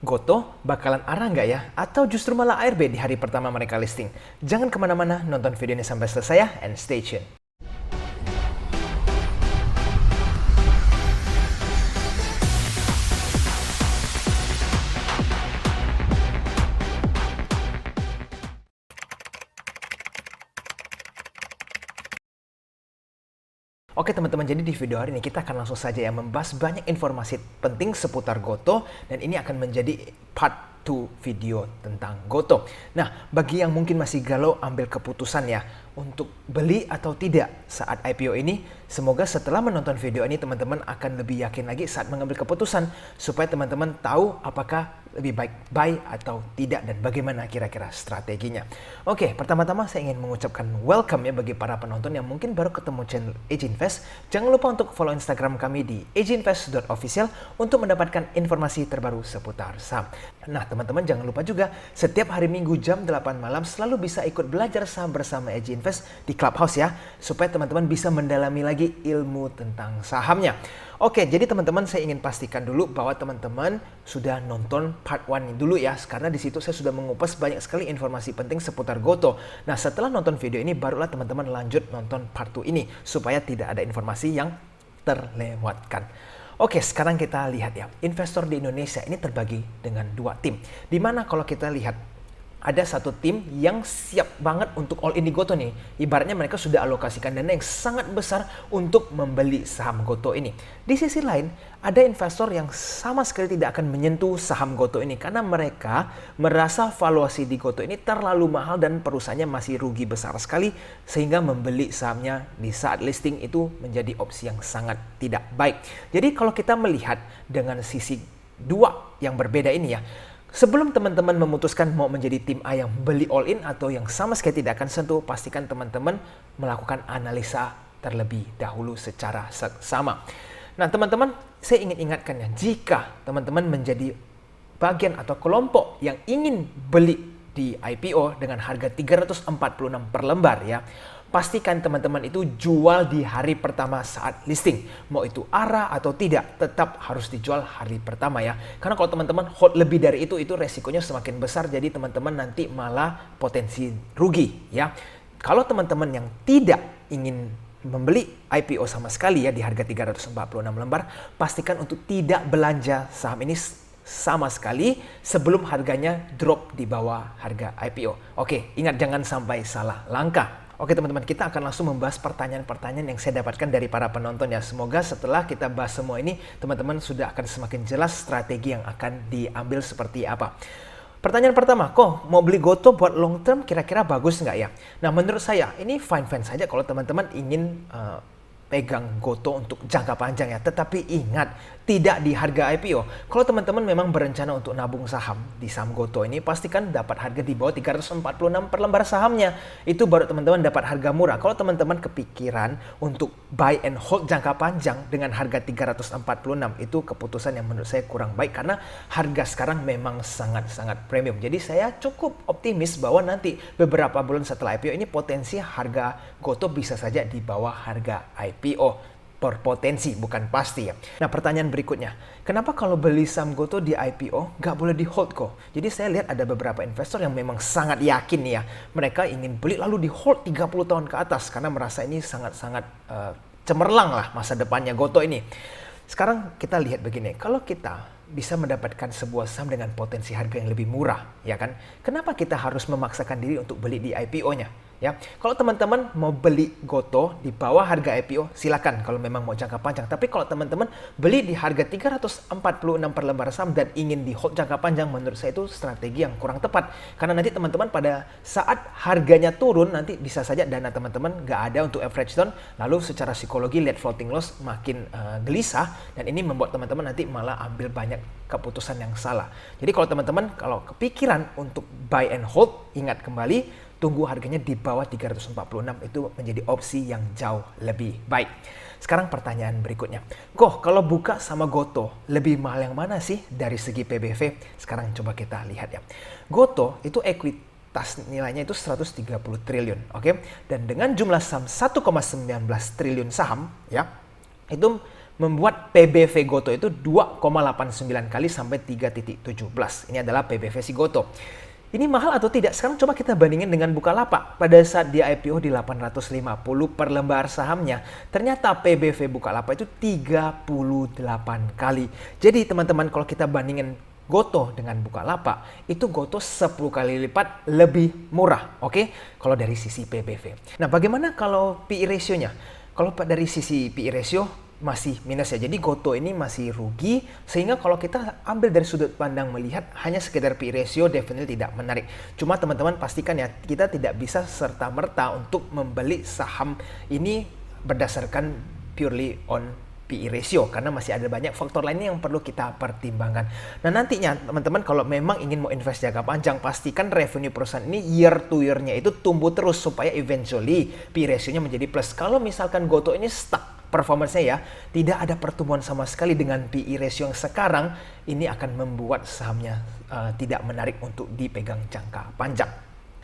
Goto bakalan arah nggak ya? Atau justru malah ARB di hari pertama mereka listing? Jangan kemana-mana, nonton video ini sampai selesai ya, and stay tuned. Oke teman-teman, jadi di video hari ini kita akan langsung saja ya membahas banyak informasi penting seputar Goto, dan ini akan menjadi part 2 video tentang Goto. Nah, bagi yang mungkin masih galau ambil keputusan ya untuk beli atau tidak saat IPO ini, semoga setelah menonton video ini teman-teman akan lebih yakin lagi saat mengambil keputusan supaya teman-teman tahu apakah lebih baik buy atau tidak dan bagaimana kira-kira strateginya. Oke, pertama-tama saya ingin mengucapkan welcome ya bagi para penonton yang mungkin baru ketemu channel Edge Invest. Jangan lupa untuk follow Instagram kami di edgeinvest.official untuk mendapatkan informasi terbaru seputar saham. Nah, teman-teman jangan lupa juga setiap hari Minggu jam 8 malam selalu bisa ikut belajar saham bersama Edge Invest di Clubhouse ya, supaya teman-teman bisa mendalami lagi ilmu tentang sahamnya. Oke, jadi teman-teman saya ingin pastikan dulu bahwa teman-teman sudah nonton part 1 dulu ya, karena di situ saya sudah mengupas banyak sekali informasi penting seputar Goto. Nah, setelah nonton video ini barulah teman-teman lanjut nonton part 2 ini supaya tidak ada informasi yang terlewatkan. Oke, sekarang kita lihat ya. Investor di Indonesia ini terbagi dengan dua tim. Dimana kalau kita lihat ada satu tim yang siap banget untuk all in di Goto nih. Ibaratnya mereka sudah alokasikan dana yang sangat besar untuk membeli saham Goto ini. Di sisi lain, ada investor yang sama sekali tidak akan menyentuh saham Goto ini karena mereka merasa valuasi di Goto ini terlalu mahal dan perusahaannya masih rugi besar sekali sehingga membeli sahamnya di saat listing itu menjadi opsi yang sangat tidak baik. Jadi kalau kita melihat dengan sisi dua yang berbeda ini ya, sebelum teman-teman memutuskan mau menjadi tim A yang beli all in atau yang sama sekali tidak akan sentuh, pastikan teman-teman melakukan analisa terlebih dahulu secara seksama. Nah teman-teman, saya ingin ingatkan ya, jika teman-teman menjadi bagian atau kelompok yang ingin beli di IPO dengan harga 346 per lembar ya, pastikan teman-teman itu jual di hari pertama saat listing. Mau itu arah atau tidak, tetap harus dijual hari pertama ya. Karena kalau teman-teman hold lebih dari itu resikonya semakin besar. Jadi teman-teman nanti malah potensi rugi ya. Kalau teman-teman yang tidak ingin membeli IPO sama sekali ya di harga 346 lembar, pastikan untuk tidak belanja saham ini sama sekali sebelum harganya drop di bawah harga IPO. Oke, ingat jangan sampai salah langkah. Oke teman-teman, kita akan langsung membahas pertanyaan-pertanyaan yang saya dapatkan dari para penonton ya. Semoga setelah kita bahas semua ini, teman-teman sudah akan semakin jelas strategi yang akan diambil seperti apa. Pertanyaan pertama, kok mau beli Goto buat long term kira-kira bagus nggak ya? Nah menurut saya ini fine-fine saja kalau teman-teman ingin pegang Goto untuk jangka panjang ya. Tetapi ingat, tidak di harga IPO. Kalau teman-teman memang berencana untuk nabung saham di saham Goto ini, pastikan dapat harga di bawah 346 per lembar sahamnya. Itu baru teman-teman dapat harga murah. Kalau teman-teman kepikiran untuk buy and hold jangka panjang dengan harga 346, itu keputusan yang menurut saya kurang baik karena harga sekarang memang sangat-sangat premium. Jadi saya cukup optimis bahwa nanti beberapa bulan setelah IPO ini potensi harga Goto bisa saja di bawah harga IPO. Berpotensi, bukan pasti ya. Nah pertanyaan berikutnya, kenapa kalau beli saham Goto di IPO nggak boleh di hold kok? Jadi saya lihat ada beberapa investor yang memang sangat yakin nih ya, mereka ingin beli lalu di hold 30 tahun ke atas karena merasa ini sangat-sangat cemerlang lah masa depannya Goto ini. Sekarang kita lihat begini, kalau kita bisa mendapatkan sebuah saham dengan potensi harga yang lebih murah, ya kan? Kenapa kita harus memaksakan diri untuk beli di IPO-nya? Ya, kalau teman-teman mau beli Goto di bawah harga IPO, silakan kalau memang mau jangka panjang. Tapi kalau teman-teman beli di harga 346 per lembar saham dan ingin di hold jangka panjang, menurut saya itu strategi yang kurang tepat. Karena nanti teman-teman pada saat harganya turun, nanti bisa saja dana teman-teman nggak ada untuk average down, lalu secara psikologi lihat floating loss makin gelisah, dan ini membuat teman-teman nanti malah ambil banyak keputusan yang salah. Jadi kalau teman-teman kalau kepikiran untuk buy and hold, ingat kembali, tunggu harganya di bawah 346 itu menjadi opsi yang jauh lebih baik. Sekarang pertanyaan berikutnya. Kok kalau buka sama Goto lebih mahal yang mana sih dari segi PBV? Sekarang coba kita lihat ya. Goto itu ekuitas nilainya itu 130 triliun, oke? Dan dengan jumlah saham 1,19 triliun saham ya, itu membuat PBV Goto itu 2,89 kali sampai 3.17. Ini adalah PBV si Goto. Ini mahal atau tidak? Sekarang coba kita bandingin dengan Bukalapak. Pada saat dia IPO di 850 per lembar sahamnya, ternyata PBV Bukalapak itu 38 kali. Jadi teman-teman, kalau kita bandingin Goto dengan Bukalapak, itu Goto 10 kali lipat lebih murah, oke? Kalau dari sisi PBV. Nah, bagaimana kalau PE ratio-nya? Kalau dari sisi PE ratio, masih minus ya. Jadi Goto ini masih rugi, sehingga kalau kita ambil dari sudut pandang melihat hanya sekedar PE ratio definitely tidak menarik. Cuma teman-teman pastikan ya, kita tidak bisa serta-merta untuk membeli saham ini berdasarkan purely on PE ratio, karena masih ada banyak faktor lainnya yang perlu kita pertimbangkan. Nah, nantinya teman-teman kalau memang ingin mau invest jangka panjang, pastikan revenue perusahaan ini year to year-nya itu tumbuh terus supaya eventually PE ratio-nya menjadi plus. Kalau misalkan Goto ini stuck performance-nya ya, tidak ada pertumbuhan sama sekali dengan PE ratio yang sekarang, ini akan membuat sahamnya tidak menarik untuk dipegang jangka panjang.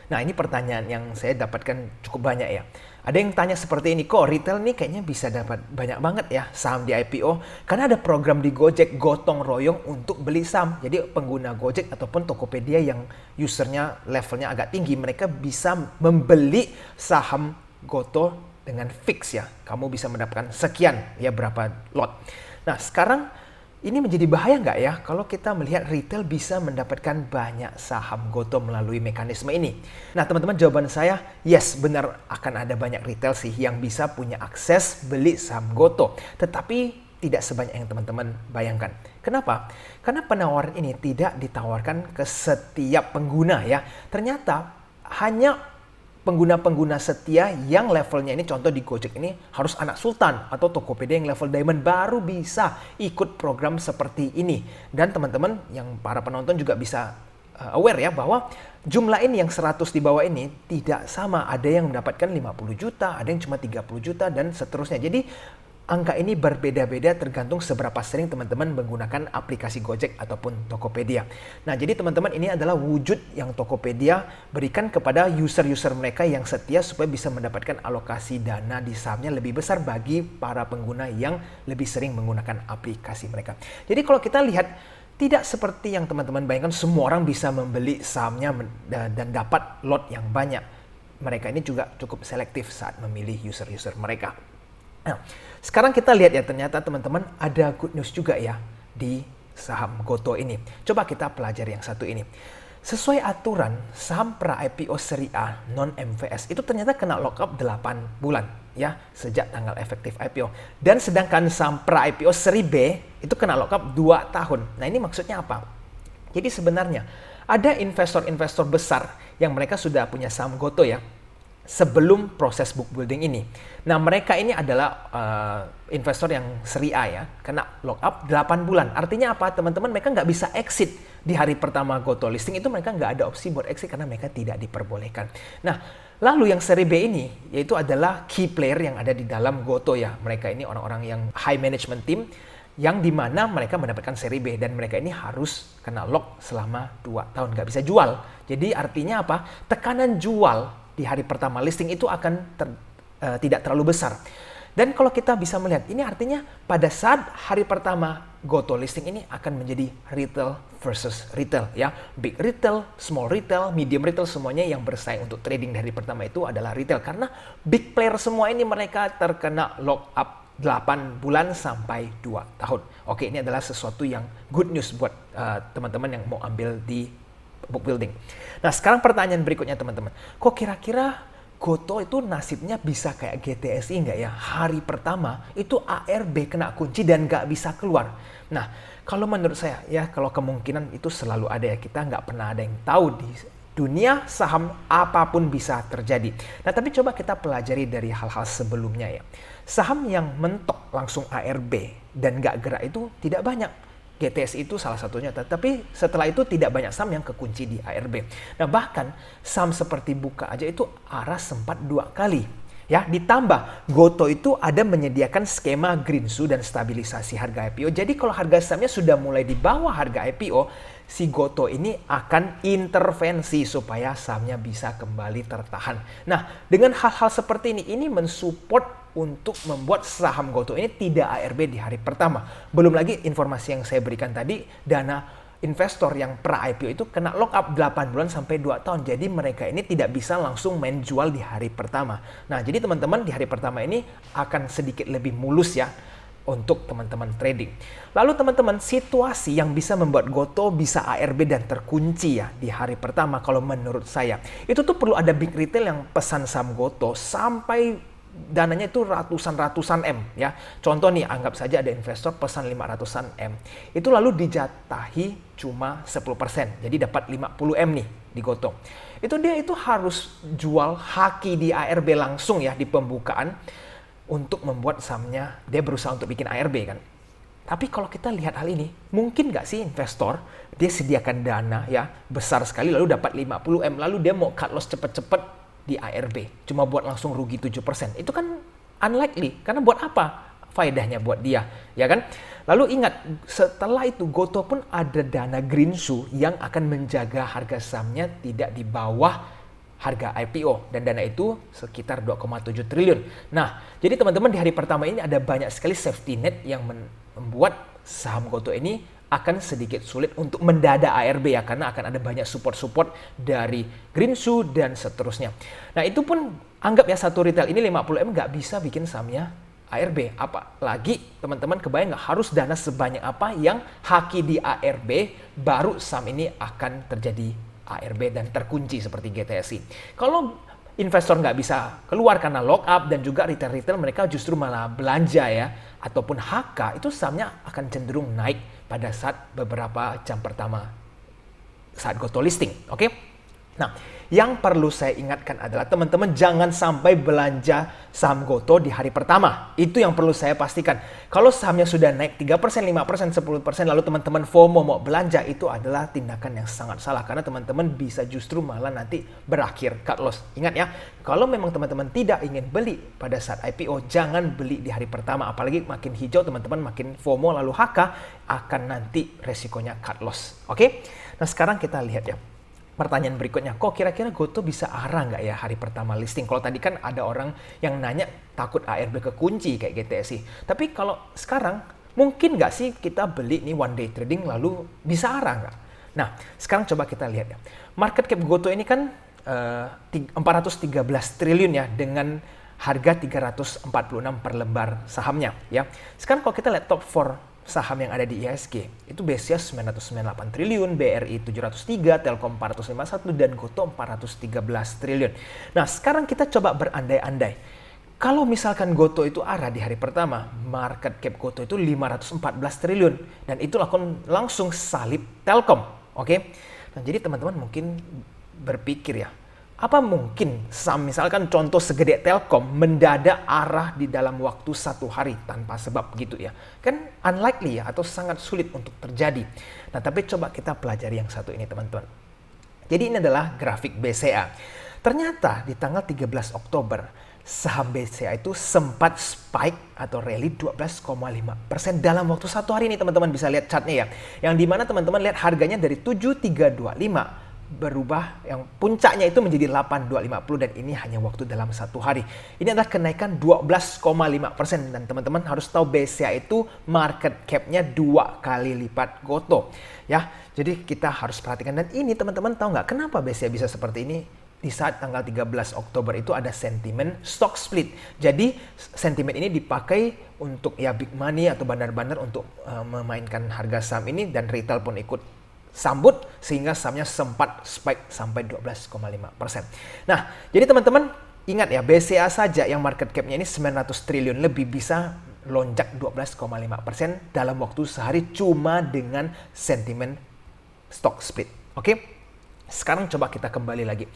Nah, ini pertanyaan yang saya dapatkan cukup banyak ya. Ada yang tanya seperti ini, kok retail nih kayaknya bisa dapat banyak banget ya saham di IPO, karena ada program di Gojek gotong royong untuk beli saham. Jadi pengguna Gojek ataupun Tokopedia yang usernya levelnya agak tinggi, mereka bisa membeli saham Goto dengan fix ya, kamu bisa mendapatkan sekian ya, berapa lot. Nah, sekarang ini menjadi bahaya nggak ya kalau kita melihat retail bisa mendapatkan banyak saham Goto melalui mekanisme ini? Nah, teman-teman, jawaban saya yes, benar akan ada banyak retail sih yang bisa punya akses beli saham Goto, tetapi tidak sebanyak yang teman-teman bayangkan. Kenapa? Karena penawaran ini tidak ditawarkan ke setiap pengguna ya. Ternyata hanya pengguna-pengguna setia yang levelnya ini, contoh di Gojek ini harus anak sultan atau Tokopedia yang level diamond baru bisa ikut program seperti ini. Dan teman-teman yang para penonton juga bisa aware ya bahwa jumlah ini yang 100 di bawah ini tidak sama. Ada yang mendapatkan 50 juta, ada yang cuma 30 juta dan seterusnya. Jadi angka ini berbeda-beda tergantung seberapa sering teman-teman menggunakan aplikasi Gojek ataupun Tokopedia. Nah, jadi teman-teman, ini adalah wujud yang Tokopedia berikan kepada user-user mereka yang setia supaya bisa mendapatkan alokasi dana di sahamnya lebih besar bagi para pengguna yang lebih sering menggunakan aplikasi mereka. Jadi kalau kita lihat, tidak seperti yang teman-teman bayangkan semua orang bisa membeli sahamnya dan dapat lot yang banyak. Mereka ini juga cukup selektif saat memilih user-user mereka. Nah, sekarang kita lihat ya, ternyata teman-teman ada good news juga ya di saham Goto ini. Coba kita pelajari yang satu ini. Sesuai aturan, saham pra-IPO seri A non-MVS itu ternyata kena lockup 8 bulan ya sejak tanggal efektif IPO. Dan sedangkan saham pra-IPO seri B itu kena lockup 2 tahun. Nah, ini maksudnya apa? Jadi sebenarnya ada investor-investor besar yang mereka sudah punya saham Goto ya sebelum proses book building ini. Nah, mereka ini adalah investor yang seri A ya, kena lockup 8 bulan. Artinya apa, teman-teman? Mereka nggak bisa exit di hari pertama Goto listing, itu mereka nggak ada opsi buat exit karena mereka tidak diperbolehkan. Nah, lalu yang seri B ini, yaitu adalah key player yang ada di dalam Goto ya. Mereka ini orang-orang yang high management team, yang dimana mereka mendapatkan seri B dan mereka ini harus kena lock selama 2 tahun, nggak bisa jual. Jadi artinya apa? Tekanan jual di hari pertama listing itu akan tidak terlalu besar. Dan kalau kita bisa melihat, ini artinya pada saat hari pertama Goto listing ini akan menjadi retail versus retail ya. Big retail, small retail, medium retail, semuanya yang bersaing untuk trading dari pertama itu adalah retail. Karena big player semua ini mereka terkena lock up 8 bulan sampai 2 tahun. Oke, ini adalah sesuatu yang good news buat teman-teman yang mau ambil di book building. Nah, sekarang pertanyaan berikutnya teman-teman. Kok kira-kira Goto itu nasibnya bisa kayak GTSI nggak ya? Hari pertama itu ARB kena kunci dan nggak bisa keluar. Nah, kalau menurut saya ya, kalau kemungkinan itu selalu ada ya. Kita nggak pernah ada yang tahu di dunia saham, apapun bisa terjadi. Nah, tapi coba kita pelajari dari hal-hal sebelumnya ya. Saham yang mentok langsung ARB dan nggak gerak itu tidak banyak. GTS itu salah satunya, tapi setelah itu tidak banyak saham yang kekunci di ARB. Nah, bahkan saham seperti Buka aja itu Aras sempat 2 kali. Ya, ditambah Goto itu ada menyediakan skema Greensu dan stabilisasi harga IPO. Jadi kalau harga sahamnya sudah mulai di bawah harga IPO, si Goto ini akan intervensi supaya sahamnya bisa kembali tertahan. Nah, dengan hal-hal seperti ini mensupport untuk membuat saham Goto ini tidak ARB di hari pertama. Belum lagi informasi yang saya berikan tadi, dana investor yang pra-IPO itu kena lock up 8 bulan sampai 2 tahun. Jadi mereka ini tidak bisa langsung main jual di hari pertama. Nah, jadi teman-teman di hari pertama ini akan sedikit lebih mulus ya untuk teman-teman trading. Lalu teman-teman, situasi yang bisa membuat Goto bisa ARB dan terkunci ya di hari pertama kalau menurut saya. Itu tuh perlu ada big retail yang pesan saham Goto sampai dananya itu ratusan M ya. Contoh nih, anggap saja ada investor pesan 500-an M. Itu lalu dijatahi cuma 10%. Jadi dapat 50 M nih di Goto. Dia itu harus jual haki di ARB langsung ya di pembukaan untuk membuat sahamnya dia berusaha untuk bikin ARB kan. Tapi kalau kita lihat hal ini, mungkin nggak sih investor dia sediakan dana ya besar sekali lalu dapat 50 M lalu dia mau cut loss cepet-cepet di ARB cuma buat langsung rugi 7%. Itu kan unlikely karena buat apa faedahnya buat dia ya kan. Lalu ingat, setelah itu Goto pun ada dana Greenshoe yang akan menjaga harga sahamnya tidak di bawah harga IPO dan dana itu sekitar 2,7 triliun. Nah, jadi teman-teman di hari pertama ini ada banyak sekali safety net yang membuat saham Goto ini akan sedikit sulit untuk mendadak ARB ya karena akan ada banyak support-support dari Greenshoe dan seterusnya. Nah, itu pun anggap ya satu retail ini 50 M nggak bisa bikin sahamnya ARB. Apalagi teman-teman kebayang nggak harus dana sebanyak apa yang haki di ARB baru saham ini akan terjadi ARB dan terkunci seperti GTSI. Kalau investor nggak bisa keluar karena lock up dan juga retail-retail mereka justru malah belanja ya ataupun HK, itu sahamnya akan cenderung naik pada saat beberapa jam pertama saat Goto listing. Oke? Nah, yang perlu saya ingatkan adalah teman-teman jangan sampai belanja saham Goto di hari pertama. Itu yang perlu saya pastikan. Kalau sahamnya sudah naik 3%, 5%, 10% lalu teman-teman FOMO mau belanja, itu adalah tindakan yang sangat salah. Karena teman-teman bisa justru malah nanti berakhir cut loss. Ingat ya, kalau memang teman-teman tidak ingin beli pada saat IPO, jangan beli di hari pertama. Apalagi makin hijau teman-teman makin FOMO lalu HK akan nanti resikonya cut loss. Oke? Nah sekarang kita lihat ya. Pertanyaan berikutnya, kok kira-kira Goto bisa arah nggak ya hari pertama listing? Kalau tadi kan ada orang yang nanya takut ARB kekunci kayak GTSI. Tapi kalau sekarang, mungkin nggak sih kita beli nih one day trading lalu bisa arah nggak? Nah, sekarang coba kita lihat ya. Market cap Goto ini kan 413 triliun ya dengan harga 346 per lembar sahamnya ya. Sekarang kalau kita lihat top 4 saham yang ada di IHSG, itu BCA 998 triliun, BRI 703, Telkom 451, dan Goto 413 triliun. Nah, sekarang kita coba berandai-andai. Kalau misalkan Goto itu arah di hari pertama, market cap Goto itu 514 triliun, dan itu langsung salib Telkom. Oke? Nah, jadi teman-teman mungkin berpikir ya, apa mungkin saham misalkan contoh segede Telkom mendadak arah di dalam waktu 1 hari tanpa sebab gitu ya? Kan unlikely ya atau sangat sulit untuk terjadi. Nah tapi coba kita pelajari yang satu ini teman-teman. Jadi ini adalah grafik BCA. Ternyata di tanggal 13 Oktober saham BCA itu sempat spike atau rally 12,5% dalam waktu 1 hari ini teman-teman bisa lihat chartnya ya. Yang dimana teman-teman lihat harganya dari 7325 berubah yang puncaknya itu menjadi 8250 dan ini hanya waktu dalam 1 hari. Ini adalah kenaikan 12,5% dan teman-teman harus tahu BCA itu market cap-nya 2 kali lipat Goto. Ya, jadi kita harus perhatikan dan ini teman-teman tahu nggak kenapa BCA bisa seperti ini? Di saat tanggal 13 Oktober itu ada sentimen stock split. Jadi sentimen ini dipakai untuk ya big money atau bandar-bandar untuk memainkan harga saham ini dan retail pun ikut sambut sehingga sahamnya sempat spike sampai 12,5%. Nah, jadi teman-teman ingat ya, BCA saja yang market cap-nya ini 900 triliun lebih bisa lonjak 12,5% dalam waktu sehari cuma dengan sentimen stock split. Oke? Sekarang coba kita kembali lagi.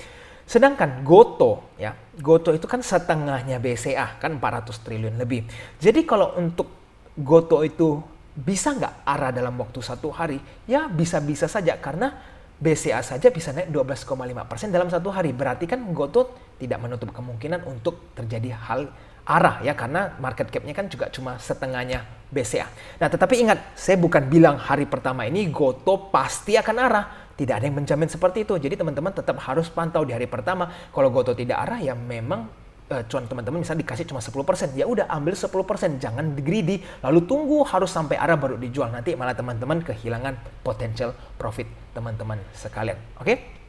Sedangkan Goto ya, Goto itu kan setengahnya BCA, kan 400 triliun lebih. Jadi kalau untuk Goto itu bisa nggak arah dalam waktu 1 hari? Ya bisa-bisa saja karena BCA saja bisa naik 12,5% dalam 1 hari. Berarti kan Goto tidak menutup kemungkinan untuk terjadi hal arah ya karena market cap-nya kan juga cuma setengahnya BCA. Nah tetapi ingat, saya bukan bilang hari pertama ini Goto pasti akan arah. Tidak ada yang menjamin seperti itu. Jadi teman-teman tetap harus pantau di hari pertama. Kalau Goto tidak arah ya memang cuan teman-teman misalnya dikasih cuma 10%, ya udah ambil 10%, jangan greedy, lalu tunggu harus sampai arah baru dijual. Nanti malah teman-teman kehilangan potential profit teman-teman sekalian. Oke?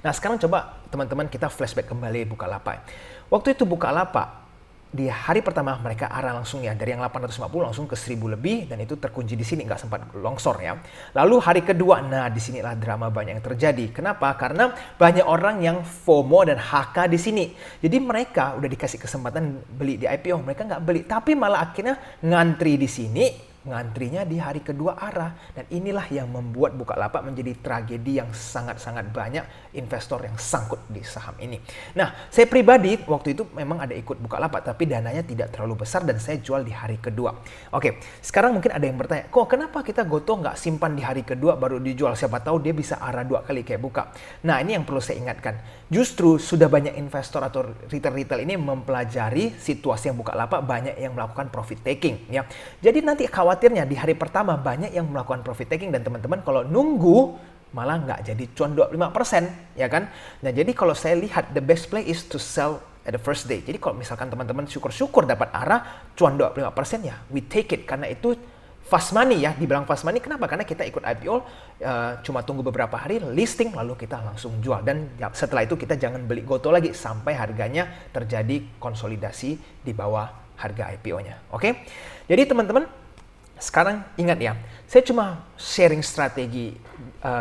Nah, sekarang coba teman-teman kita flashback kembali Bukalapak. Waktu itu Bukalapak di hari pertama mereka arah langsung ya dari yang 850 langsung ke 1000 lebih, dan itu terkunci di sini, nggak sempat longsor ya. Lalu hari kedua, nah disinilah drama banyak yang terjadi. Kenapa? Karena banyak orang yang FOMO dan HK di sini. Jadi mereka udah dikasih kesempatan beli di IPO, mereka nggak beli, tapi malah akhirnya ngantri di sini. Ngantrinya di hari kedua arah, dan inilah yang membuat Bukalapak menjadi tragedi yang sangat-sangat banyak investor yang sangkut di saham ini. Nah, saya pribadi waktu itu memang ada ikut Bukalapak, tapi dananya tidak terlalu besar dan saya jual di hari kedua. Oke, sekarang mungkin ada yang bertanya, kok kenapa kita Gotoh nggak simpan di hari kedua baru dijual? Siapa tahu dia bisa arah 2 kali kayak Buka. Nah, ini yang perlu saya ingatkan. Justru sudah banyak investor atau retail ini mempelajari situasi yang Bukalapak, banyak yang melakukan profit taking ya. Jadi nanti khawatirnya di hari pertama banyak yang melakukan profit taking, dan teman-teman kalau nunggu malah nggak jadi cuan 25% ya kan. Nah, jadi kalau saya lihat the best play is to sell at the first day. Jadi kalau misalkan teman-teman syukur-syukur dapat arah cuan 25% ya we take it, karena itu fast money ya. Dibilang fast money kenapa? Karena kita ikut IPO cuma tunggu beberapa hari listing lalu kita langsung jual, dan ya, setelah itu kita jangan beli Gotoh lagi sampai harganya terjadi konsolidasi di bawah harga IPO-nya. Oke? Jadi teman-teman sekarang ingat ya, saya cuma sharing strategi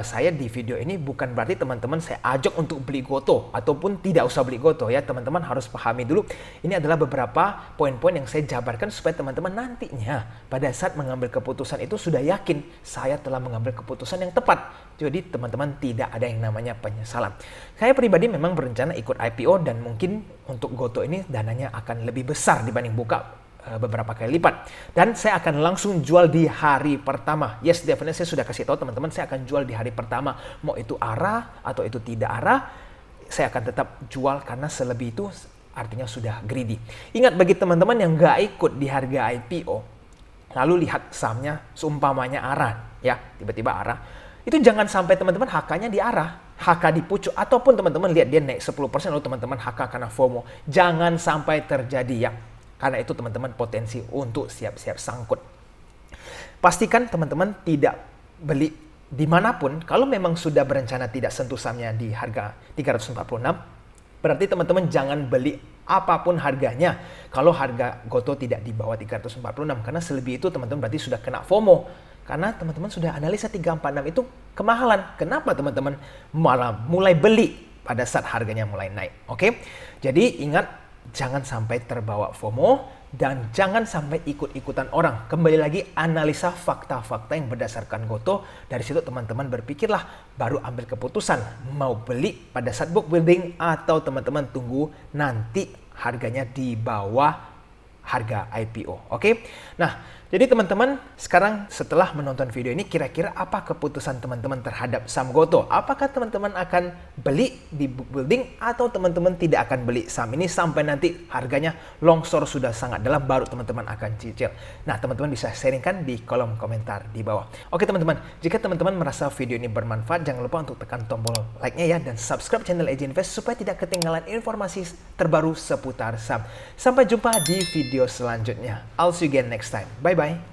saya di video ini, bukan berarti teman-teman saya ajak untuk beli Gotoh ataupun tidak usah beli Gotoh ya. Teman-teman harus pahami dulu, ini adalah beberapa poin-poin yang saya jabarkan supaya teman-teman nantinya pada saat mengambil keputusan itu sudah yakin saya telah mengambil keputusan yang tepat. Jadi teman-teman tidak ada yang namanya penyesalan. Saya pribadi memang berencana ikut IPO, dan mungkin untuk Gotoh ini dananya akan lebih besar dibanding Buka, beberapa kali lipat, dan saya akan langsung jual di hari pertama. Yes, definitely saya sudah kasih tahu teman-teman, saya akan jual di hari pertama, mau itu arah atau itu tidak arah, saya akan tetap jual karena selebih itu artinya sudah greedy. Ingat, bagi teman-teman yang nggak ikut di harga IPO lalu lihat sahamnya seumpamanya arah ya, tiba-tiba arah, itu jangan sampai teman-teman HK-nya di arah, HK di pucuk, ataupun teman-teman lihat dia naik 10% lalu teman-teman HK karena FOMO. Jangan sampai terjadi ya. Karena itu teman-teman potensi untuk siap-siap sangkut. Pastikan teman-teman tidak beli dimanapun. Kalau memang sudah berencana tidak sentuh sahamnya di harga 346, berarti teman-teman jangan beli apapun harganya. Kalau harga Gotoh tidak di bawah 346, karena selebih itu teman-teman berarti sudah kena FOMO. Karena teman-teman sudah analisa 346 itu kemahalan. Kenapa teman-teman malah mulai beli pada saat harganya mulai naik? Oke? Jadi ingat, jangan sampai terbawa FOMO dan jangan sampai ikut-ikutan orang. Kembali lagi, analisa fakta-fakta yang berdasarkan Gotoh. Dari situ teman-teman berpikirlah, baru ambil keputusan mau beli pada saat book building atau teman-teman tunggu nanti harganya di bawah harga IPO. Oke? Nah, jadi teman-teman sekarang setelah menonton video ini, kira-kira apa keputusan teman-teman terhadap saham Gotoh? Apakah teman-teman akan beli di book building atau teman-teman tidak akan beli saham ini sampai nanti harganya longsor sudah sangat dalam baru teman-teman akan cicil? Nah, teman-teman bisa sharingkan di kolom komentar di bawah. Oke teman-teman, jika teman-teman merasa video ini bermanfaat, jangan lupa untuk tekan tombol like-nya ya, dan subscribe channel AJ Invest supaya tidak ketinggalan informasi terbaru seputar saham. Sampai jumpa di video selanjutnya. I'll see you again next time. Bye-bye.